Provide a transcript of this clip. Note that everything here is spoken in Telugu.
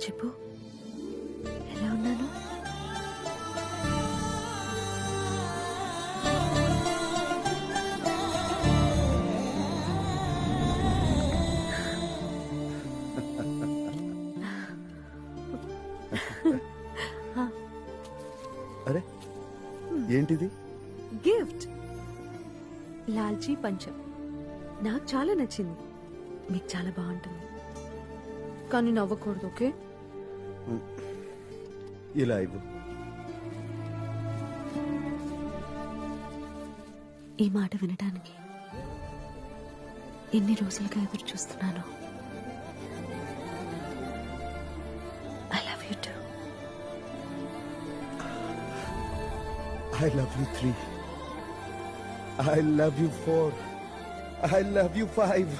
చెప్పు, ఎలా ఉన్నాను? అరే ఏంటిది? గిఫ్ట్, లాల్చీ పంచం. నాకు చాలా నచ్చింది. మీకు చాలా బాగుంటుంది, కానీ నవ్వకూడదు, ఓకే? ఇలా ఇవ్వు. ఈ మాట వినడానికి ఎన్ని రోజులుగా ఎదురు చూస్తున్నాను. I love you two. I love you 3. I love you 4. I love you 5.